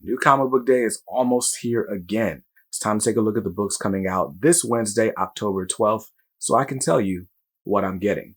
New Comic Book Day is almost here again. It's time to take a look at the books coming out this Wednesday, October 12th, so I can tell you what I'm getting.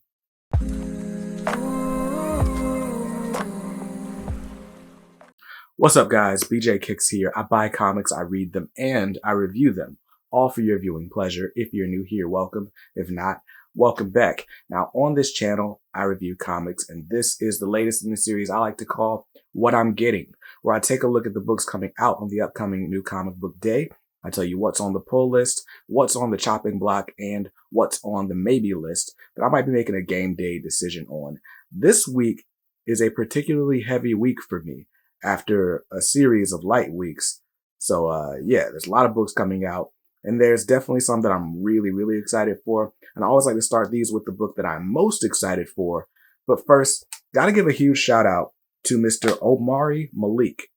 What's up, guys? BJ Kicks here. I buy comics, I read them, and I review them, all for your viewing pleasure. If you're new here, welcome. If not, welcome back. Now, on this channel, I review comics, and this is the latest in the series I like to call What I'm Getting, where I take a look at the books coming out on the upcoming New Comic Book Day. I tell you what's on the pull list, what's on the chopping block, and what's on the maybe list that I might be making a game day decision on. This week is a particularly heavy week for me after a series of light weeks. So, yeah, there's a lot of books coming out, and there's definitely some that I'm really excited for. And I always like to start these with the book that I'm most excited for. But first, gotta give a huge shout out to Mr. Omari Malik.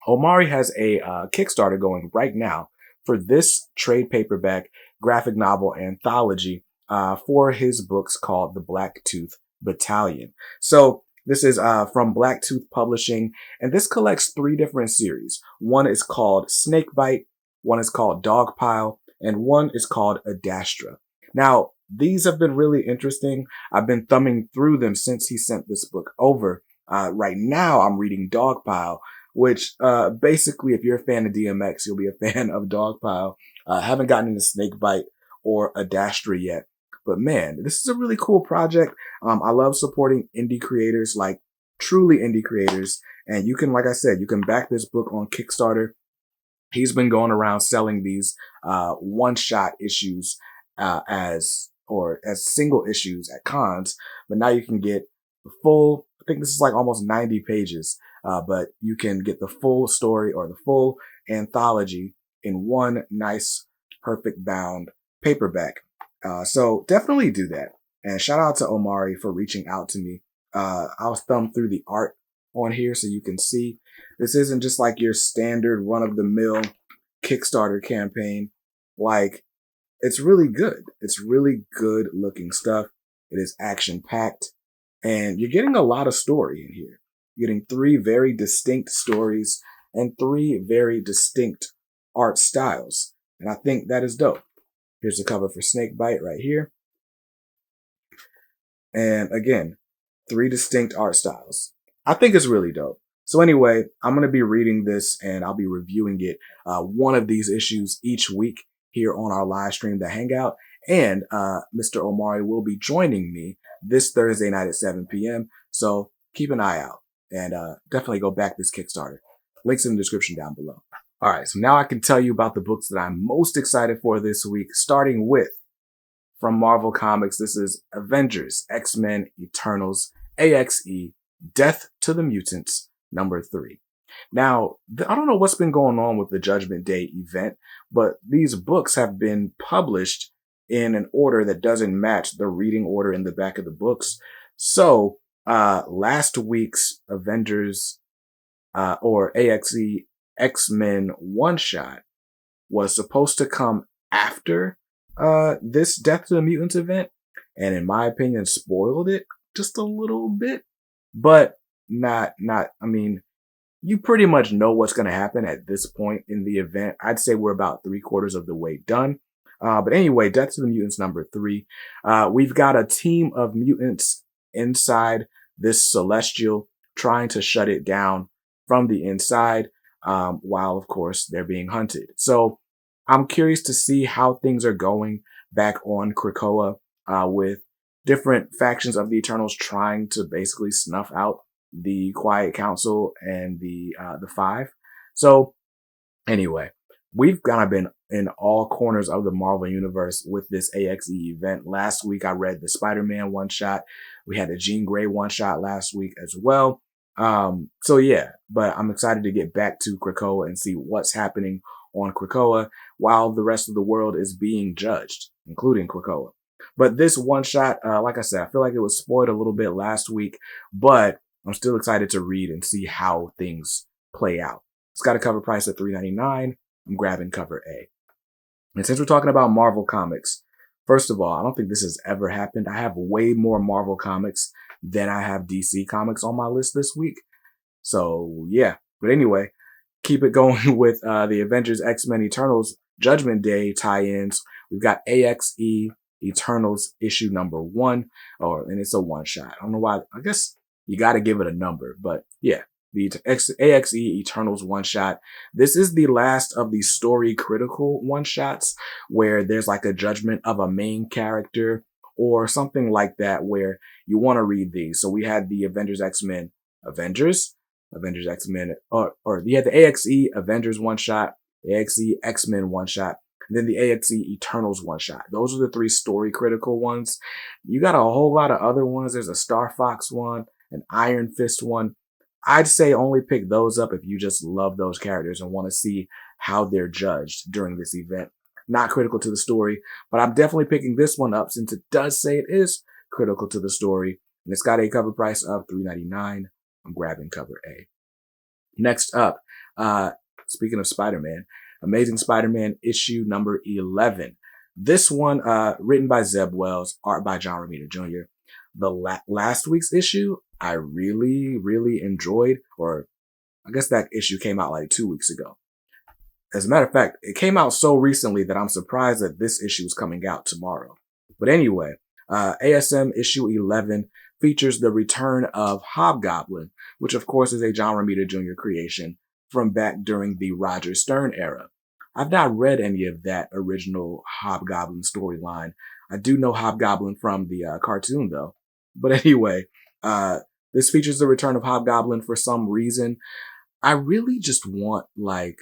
Omari has a Kickstarter going right now for this trade paperback graphic novel anthology for his books called The Blacktooth Battalion. So this is from Blacktooth Publishing, and this collects 3 different series. One is called Snakebite, one is called Dogpile, and one is called Adastra. Now, these have been really interesting. I've been thumbing through them since he sent this book over. Right now, I'm reading Dogpile, which basically, if you're a fan of DMX, you'll be a fan of Dogpile. Haven't gotten into Snakebite or Adastra yet. But man, this is a really cool project. I love supporting indie creators, like truly indie creators. And you can, like I said, you can back this book on Kickstarter. He's been going around selling these one-shot issues as single issues at cons. But now you can get the full, I think this is like almost 90 pages, but you can get the full story or the full anthology in one nice, perfect bound paperback. So definitely do that. And shout out to Omari for reaching out to me. I'll thumb through the art on here so you can see this isn't just like your standard run-of-the-mill Kickstarter campaign. Like, it's really good. It's really good looking stuff. It is action-packed, and you're getting a lot of story in here. You're getting 3 very distinct stories and 3 very distinct art styles. And I think that is dope. Here's the cover for Snakebite right here. And again, 3 distinct art styles. I think it's really dope. So anyway, I'm going to be reading this and I'll be reviewing it, one of these issues each week here on our live stream, The Hangout. And Mr. Omari will be joining me this Thursday night at 7 p.m. So keep an eye out and definitely go back this Kickstarter. Links in the description down below. All right, so now I can tell you about the books that I'm most excited for this week, starting with, from Marvel Comics, this is Avengers, X-Men, Eternals, AXE, Death to the Mutants, number 3. Now, I don't know what's been going on with the Judgment Day event, but these books have been published in an order that doesn't match the reading order in the back of the books. So, last week's Avengers, or AXE, X-Men one-shot was supposed to come after this Death to the Mutants event, and in my opinion spoiled it just a little bit, but not I mean, you pretty much know what's going to happen at this point in the event. I'd say we're about 3/4 of the way done. But anyway, Death to the Mutants number 3. We've got a team of mutants inside this celestial trying to shut it down from the inside. While of course they're being hunted. So I'm curious to see how things are going back on Krakoa, with different factions of the Eternals trying to basically snuff out the Quiet Council and the 5. So anyway, we've kind of been in all corners of the Marvel universe with this AXE event. Last week I read the SpiderMan one-shot. We had the Jean Grey one-shot last week as well. So yeah, but I'm excited to get back to Krakoa and see what's happening on Krakoa while the rest of the world is being judged, including Krakoa. But this one shot, like I said, I feel like it was spoiled a little bit last week, but I'm still excited to read and see how things play out. It's got a cover price at $3.99. I'm grabbing cover A. And since we're talking about Marvel Comics, first of all, I don't think this has ever happened. I have way more Marvel Comics than I have DC Comics on my list this week. So yeah, but anyway, keep it going with the Avengers X-Men Eternals Judgment Day tie-ins. We've got AXE Eternals issue number 1, and it's a one-shot. I don't know why. I guess you got to give it a number, but yeah, the AXE Eternals one-shot. This is the last of the story critical one-shots where there's like a judgment of a main character or something like that where you want to read these. So we had the Avengers X-Men Avengers X-Men, or you had the AXE Avengers one-shot, the AXE X-Men one-shot, and then the AXE Eternals one-shot. Those are the 3 story critical ones. You got a whole lot of other ones. There's a Star Fox one, an Iron Fist one. I'd say only pick those up if you just love those characters and want to see how they're judged during this event. Not critical to the story, but I'm definitely picking this one up since it does say it is critical to the story, and it's got a cover price of $3.99. I'm grabbing cover A. Next up, speaking of Spider-Man, Amazing Spider-Man issue number 11. This one, written by Zeb Wells, art by John Romita Jr. The last week's issue, I really, really enjoyed, or I guess that issue came out like 2 weeks ago. As a matter of fact, it came out so recently that I'm surprised that this issue is coming out tomorrow. But anyway, ASM issue 11 features the return of Hobgoblin, which of course is a John Romita Jr. creation from back during the Roger Stern era. I've not read any of that original Hobgoblin storyline. I do know Hobgoblin from the cartoon though. But anyway, this features the return of Hobgoblin for some reason. I really just want like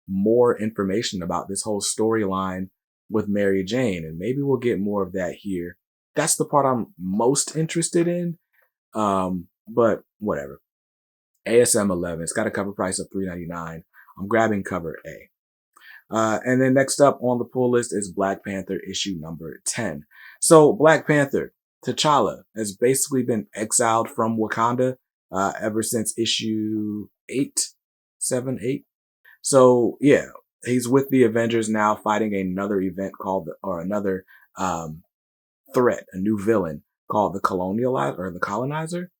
more information about this whole storyline with Mary Jane, and maybe we'll get more of that here. That's the part I'm most interested in. But whatever. ASM 11. It's got a cover price of $3.99. I'm grabbing cover A. And then next up on the pull list is Black Panther issue number 10. So Black Panther, T'Challa, has basically been exiled from Wakanda ever since issue 8. So yeah, he's with the Avengers now fighting another event called another threat, a new villain called the Colonizer.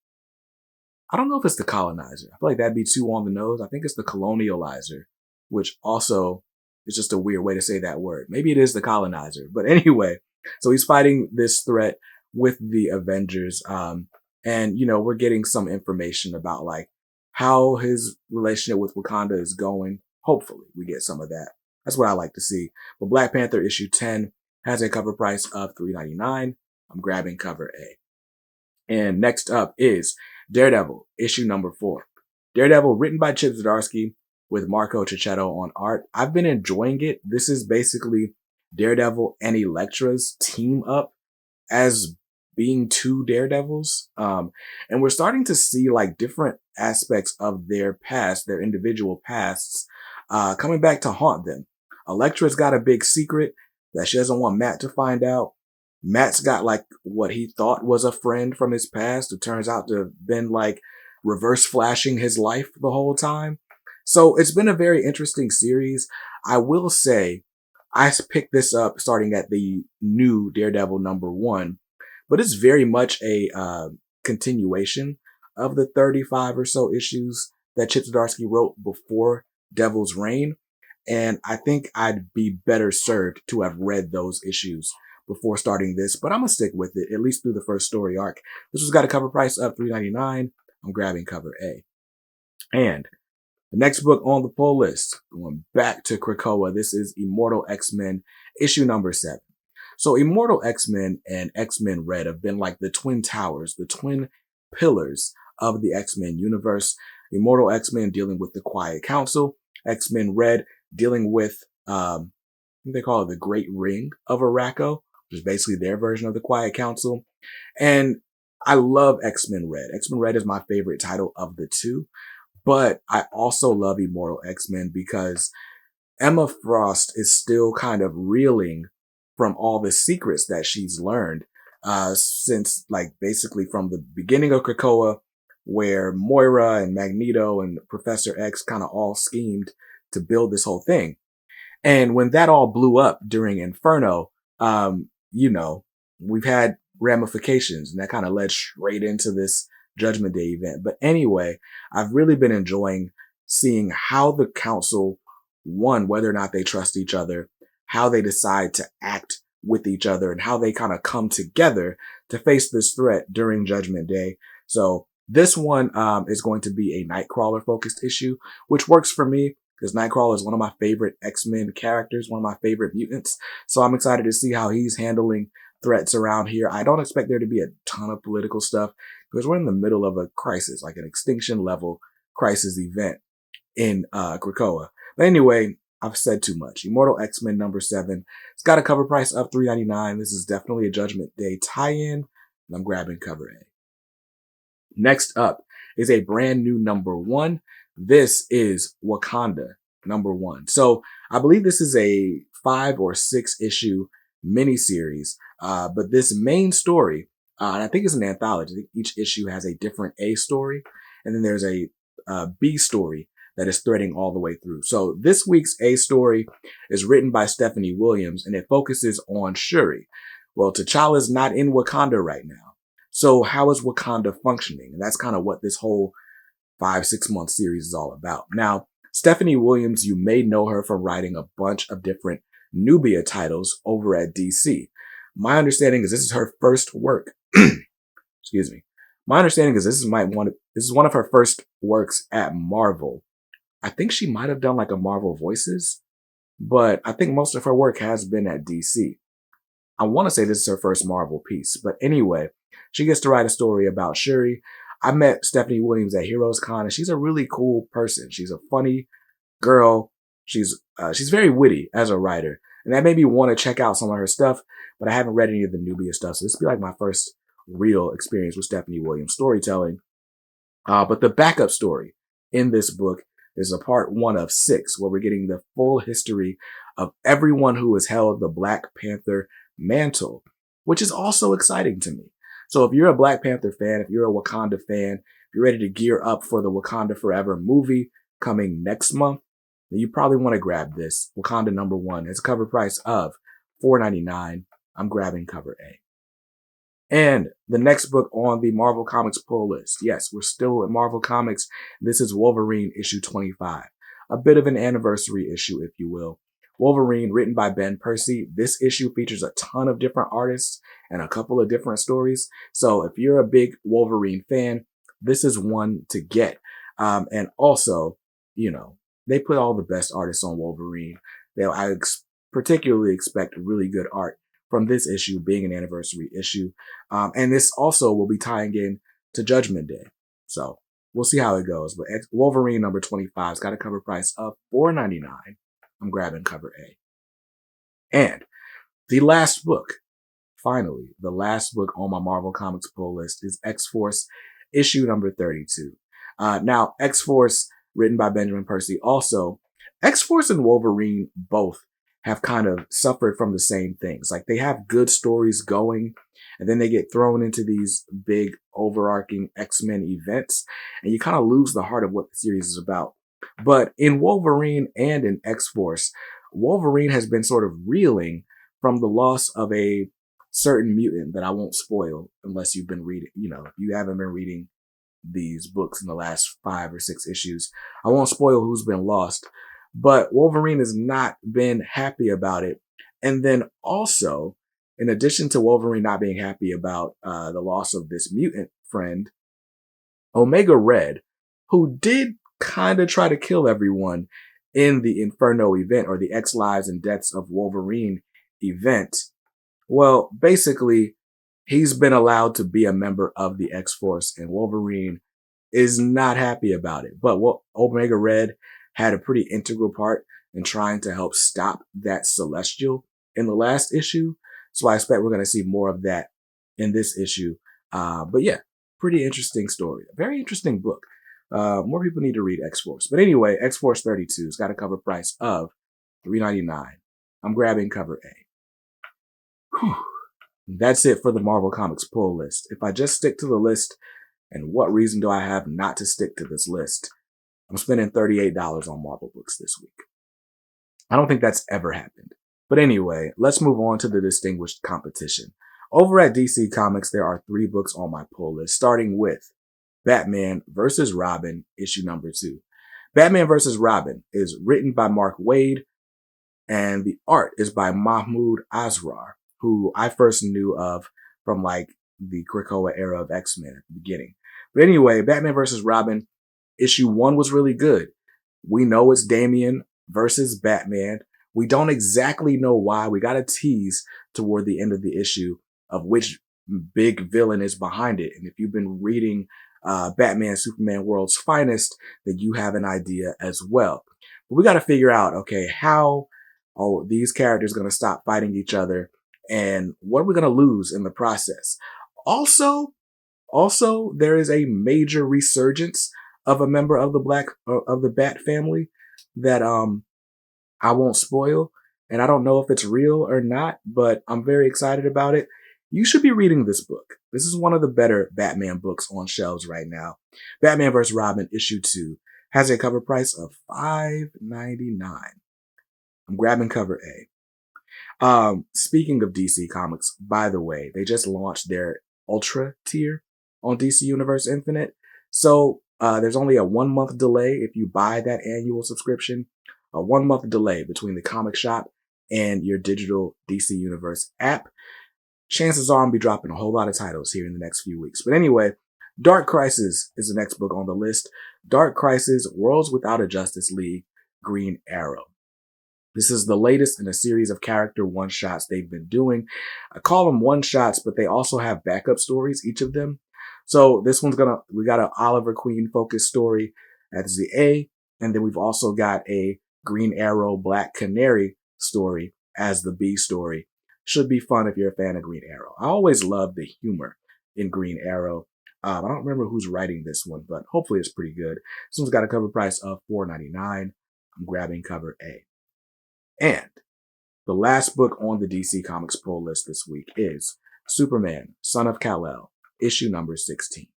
I don't know if it's the Colonizer. I feel like that'd be too on the nose. I think it's the Colonializer, which also is just a weird way to say that word. Maybe it is the Colonizer. But anyway, so he's fighting this threat with the Avengers. And, you know, we're getting some information about like how his relationship with Wakanda is going. Hopefully we get some of that. That's what I like to see. But Black Panther issue 10 has a cover price of $3.99. I'm grabbing cover A. And next up is Daredevil issue number 4. Daredevil written by Chip Zdarsky with Marco Cicchetto on art. I've been enjoying it. This is basically Daredevil and Elektra's team up as being 2 Daredevils. And we're starting to see like different aspects of their past, their individual pasts, coming back to haunt them. Elektra's got a big secret that she doesn't want Matt to find out. Matt's got like what he thought was a friend from his past who turns out to have been like reverse flashing his life the whole time. So it's been a very interesting series. I will say I picked this up starting at the new Daredevil number 1, but it's very much a continuation of the 35 or so issues that Chip Zdarsky wrote before Devil's Reign. And I think I'd be better served to have read those issues before starting this, but I'm going to stick with it, at least through the first story arc. This has got a cover price of $3.99. I'm grabbing cover A. And the next book on the pull list, going back to Krakoa, this is Immortal XMen issue number 7. So Immortal XMen and X-Men Red have been like the twin towers, the twin pillars of the X-Men universe. Immortal X-Men dealing with the Quiet Council, X-Men Red dealing with, I think they call it the Great Ring of Arakko, which is basically their version of the Quiet Council. And I love X-Men Red. X-Men Red is my favorite title of the 2, but I also love Immortal X-Men because Emma Frost is still kind of reeling from all the secrets that she's learned, since like basically from the beginning of Krakoa, where Moira and Magneto and Professor X kind of all schemed to build this whole thing. And when that all blew up during Inferno, you know, we've had ramifications and that kind of led straight into this Judgment Day event. But anyway, I've really been enjoying seeing how the council, one, whether or not they trust each other, how they decide to act with each other, and how they kind of come together to face this threat during Judgment Day. So this one is going to be a Nightcrawler focused issue, which works for me because Nightcrawler is one of my favorite X-Men characters, one of my favorite mutants. So I'm excited to see how he's handling threats around here. I don't expect there to be a ton of political stuff because we're in the middle of a crisis, like an extinction level crisis event in Krakoa. But anyway, I've said too much. Immortal XMen number 7. It's got a cover price of $3.99. This is definitely a Judgment Day tie-in, and I'm grabbing cover A. Next up is a brand new number 1. This is Wakanda number 1. So I believe this is a 5 or 6 issue miniseries, but this main story, and I think it's an anthology. I think each issue has a different A story, and then there's a B story that is threading all the way through. So this week's A story is written by Stephanie Williams, and it focuses on Shuri. Well, T'Challa's not in Wakanda right now. So how is Wakanda functioning? And that's kind of what this whole 5-6 month series is all about. Now, Stephanie Williams, you may know her from writing a bunch of different Nubia titles over at DC. My understanding is this is her first work. Excuse me. My understanding is this is one of her first works at Marvel. I think she might have done like a Marvel Voices, but I think most of her work has been at DC. I want to say this is her first Marvel piece, but anyway, she gets to write a story about Shuri. I met Stephanie Williams at Heroes Con, and she's a really cool person. She's a funny girl. She's very witty as a writer, and that made me want to check out some of her stuff, but I haven't read any of the Nubia stuff, so this will be like my first real experience with Stephanie Williams storytelling. But the backup story in this book is a part 1 of 6, where we're getting the full history of everyone who has held the Black Panther mantle, which is also exciting to me. So if you're a Black Panther fan, if you're a Wakanda fan, if you're ready to gear up for the Wakanda Forever movie coming next month, then you probably want to grab this. Wakanda number 1. It's a cover price of $4.99. I'm grabbing cover A. And the next book on the Marvel Comics pull list. Yes, we're still at Marvel Comics. This is Wolverine issue 25. A bit of an anniversary issue, if you will. Wolverine, written by Ben Percy. This issue features a ton of different artists and a couple of different stories. So if you're a big Wolverine fan, this is one to get. And also, you know, they put all the best artists on Wolverine. I particularly expect really good art from this issue being an anniversary issue. And this also will be tying in to Judgment Day. So we'll see how it goes. But Wolverine number 25's got a cover price of $4.99. I'm grabbing cover A. And the last book, finally, the last book on my Marvel Comics pull list is X-Force issue number 32. Now, X-Force, written by Benjamin Percy. Also, X-Force and Wolverine both have kind of suffered from the same things. Like, they have good stories going, and then they get thrown into these big overarching X-Men events, and you kind of lose the heart of what the series is about. But in Wolverine and in X-Force, Wolverine has been sort of reeling from the loss of a certain mutant that I won't spoil unless you've been reading, if you haven't been reading these books in the last 5 or 6 issues. I won't spoil who's been lost, but Wolverine has not been happy about it. And then also, in addition to Wolverine not being happy about the loss of this mutant friend, Omega Red, who did kind of try to kill everyone in the Inferno event, or the X Lives and Deaths of Wolverine event. Well, basically, he's been allowed to be a member of the X-Force, and Wolverine is not happy about it. But Omega Red had a pretty integral part in trying to help stop that Celestial in the last issue. So I expect we're going to see more of that in this issue. But yeah, pretty interesting story. A very interesting book. More people need to read X-Force. But anyway, X-Force 32 has got a cover price of $3.99. I'm grabbing cover A. Whew. That's it for the Marvel Comics pull list. If I just stick to the list, and what reason do I have not to stick to this list? I'm spending $38 on Marvel books this week. I don't think that's ever happened. But anyway, let's move on to the distinguished competition. Over at DC Comics, there are 3 books on my pull list, starting with Batman vs. Robin, issue number 2. Batman vs. Robin is written by Mark Waid, and the art is by Mahmoud Asrar, who I first knew of from like the Krakoa era of X-Men at the beginning. But anyway, Batman vs. Robin, issue 1 was really good. We know it's Damian versus Batman. We don't exactly know why. We got a tease toward the end of the issue of which big villain is behind it. And if you've been reading Batman Superman World's Finest, then you have an idea as well. But we got to figure out, okay, how are these characters going to stop fighting each other, and what are we going to lose in the process? Also, there is a major resurgence of a member of the Bat family that I won't spoil, and I don't know if it's real or not, but I'm very excited about it. You should be reading this book. This is one of the better Batman books on shelves right now. Batman vs. Robin issue 2 has a cover price of $5.99. I'm grabbing cover A. Speaking of DC Comics, by the way, they just launched their Ultra tier on DC Universe Infinite. So there's only a 1-month delay if you buy that annual subscription. A 1-month delay between the comic shop and your digital DC Universe app. Chances are I'm going to be dropping a whole lot of titles here in the next few weeks. But anyway, Dark Crisis is the next book on the list. Dark Crisis, Worlds Without a Justice League, Green Arrow. This is the latest in a series of character one-shots they've been doing. I call them one-shots, but they also have backup stories, each of them. So this one's we got an Oliver Queen focused story as the A, and then we've also got a Green Arrow Black Canary story as the B story. Should be fun if you're a fan of Green Arrow. I always love the humor in Green Arrow. I don't remember who's writing this one, but hopefully it's pretty good. This one's got a cover price of $4.99. I'm grabbing cover A. And the last book on the DC Comics pull list this week is Superman, Son of Kalel, issue number 16.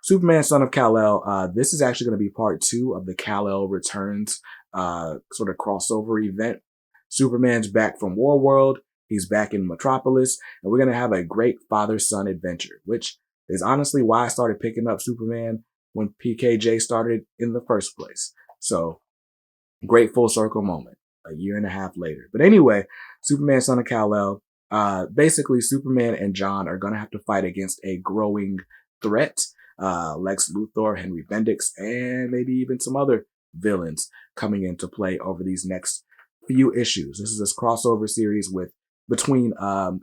Superman, Son of Kalel, this is actually going to be part 2 of the Kal-El Returns sort of crossover event. Superman's back from Warworld. He's back in Metropolis, and we're going to have a great father-son adventure, which is honestly why I started picking up Superman when PKJ started in the first place. So, great full circle moment, a year and a half later. But anyway, Superman, Son of Kal-El, basically Superman and John are going to have to fight against a growing threat. Lex Luthor, Henry Bendix, and maybe even some other villains coming into play over these next few issues. This is this crossover series between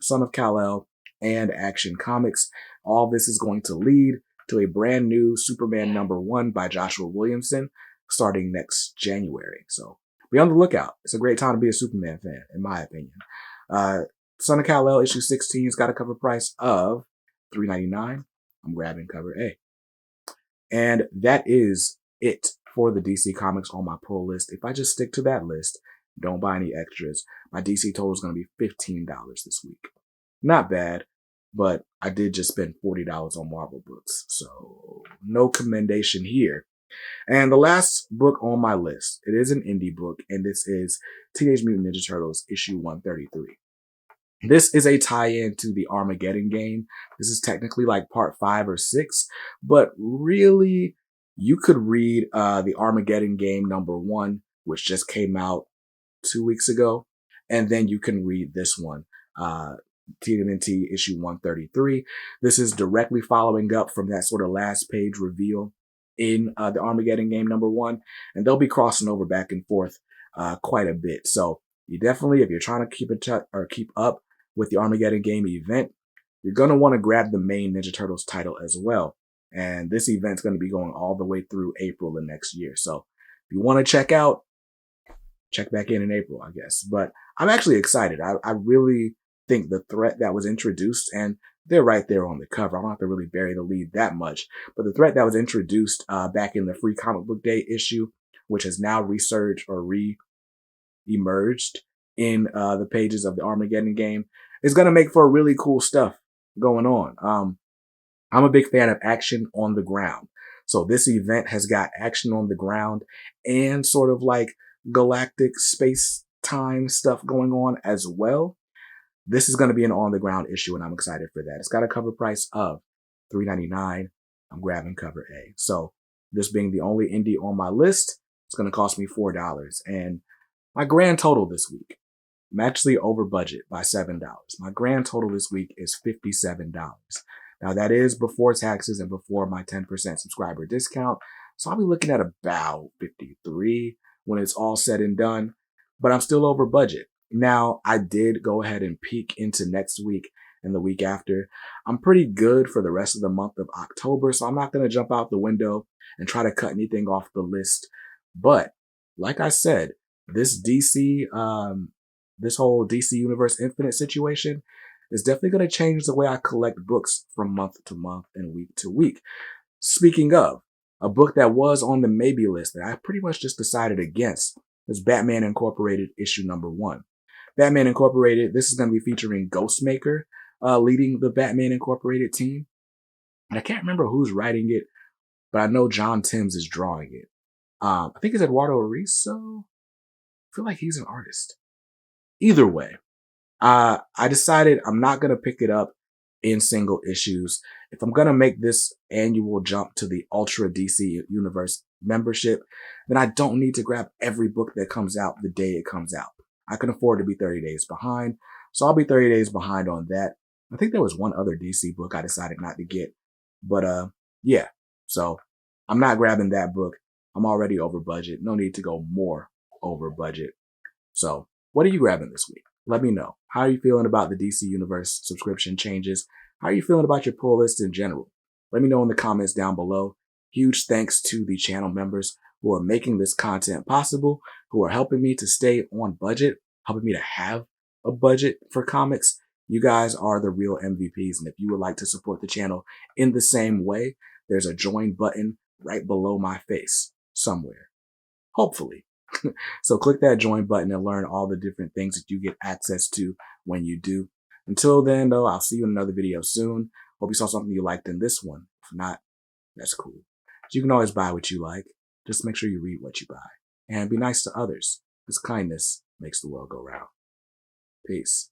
Son of Kal-El and Action Comics. All this is going to lead to a brand new Superman #1 by Joshua Williamson starting next January. So be on the lookout. It's a great time to be a Superman fan, in my opinion. Son of Kal-El issue 16 has got a cover price of $3.99. I'm grabbing cover A. And that is it for the DC Comics on my pull list. If I just stick to that list, don't buy any extras, my DC total is going to be $15 this week. Not bad, but I did just spend $40 on Marvel books, so no commendation here. And the last book on my list, it is an indie book, and this is Teenage Mutant Ninja Turtles issue 133. This is a tie-in to the Armageddon game. This is technically like part 5 or 6, but really, you could read the Armageddon game #1, which just came out 2 weeks ago, and then you can read this one, TMNT issue 133. This is directly following up from that sort of last page reveal in the Armageddon game #1, and they'll be crossing over back and forth quite a bit. So you definitely, if you're trying to keep up with the Armageddon game event, you're going to want to grab the main Ninja Turtles title as well. And this event's going to be going all the way through April of next year. So if you want to check back in April, I guess. But I'm actually excited. I really think the threat that was introduced, and they're right there on the cover. I don't have to really bury the lead that much. But the threat that was introduced back in the Free Comic Book Day issue, which has now resurged or re-emerged in the pages of the Armageddon game, is going to make for really cool stuff going on. I'm a big fan of action on the ground. So this event has got action on the ground and sort of like galactic space-time stuff going on as well. This is going to be an on-the-ground issue, and I'm excited for that. It's got a cover price of $3.99. I'm grabbing cover A. So this being the only indie on my list, It's going to cost me $4. And my grand total this week, I'm actually over budget by $7. My grand total this week is $57. Now that is before taxes and before my 10% subscriber discount. So I'll be looking at about 53 when it's all said and done, but I'm still over budget. Now I did go ahead and peek into next week and the week after. I'm pretty good for the rest of the month of October, so I'm not going to jump out the window and try to cut anything off the list. But like I said, this this whole DC Universe Infinite situation is definitely going to change the way I collect books from month to month and week to week. Speaking of, a book that was on the maybe list that I pretty much just decided against is Batman Incorporated issue number 1. Batman Incorporated, this is going to be featuring Ghostmaker leading the Batman Incorporated team. And I can't remember who's writing it, but I know John Timms is drawing it. I think it's Eduardo Arizo. I feel like he's an artist. Either way, I decided I'm not going to pick it up in single issues. If I'm going to make this annual jump to the Ultra DC Universe membership, then I don't need to grab every book that comes out the day it comes out. I can afford to be 30 days behind, so I'll be 30 days behind on that. I think there was one other DC book I decided not to get, but yeah, so I'm not grabbing that book. I'm already over budget. No need to go more over budget. So what are you grabbing this week? Let me know. How are you feeling about the DC Universe subscription changes? How are you feeling about your pull list in general? Let me know in the comments down below. Huge thanks to the channel members who are making this content possible, who are helping me to stay on budget, helping me to have a budget for comics. You guys are the real MVPs. And if you would like to support the channel in the same way, there's a join button right below my face somewhere. Hopefully. So click that join button and learn all the different things that you get access to when you do. Until then, though, I'll see you in another video soon. Hope you saw something you liked in this one. If not, that's cool. You can always buy what you like. Just make sure you read what you buy. And be nice to others, because kindness makes the world go round. Peace.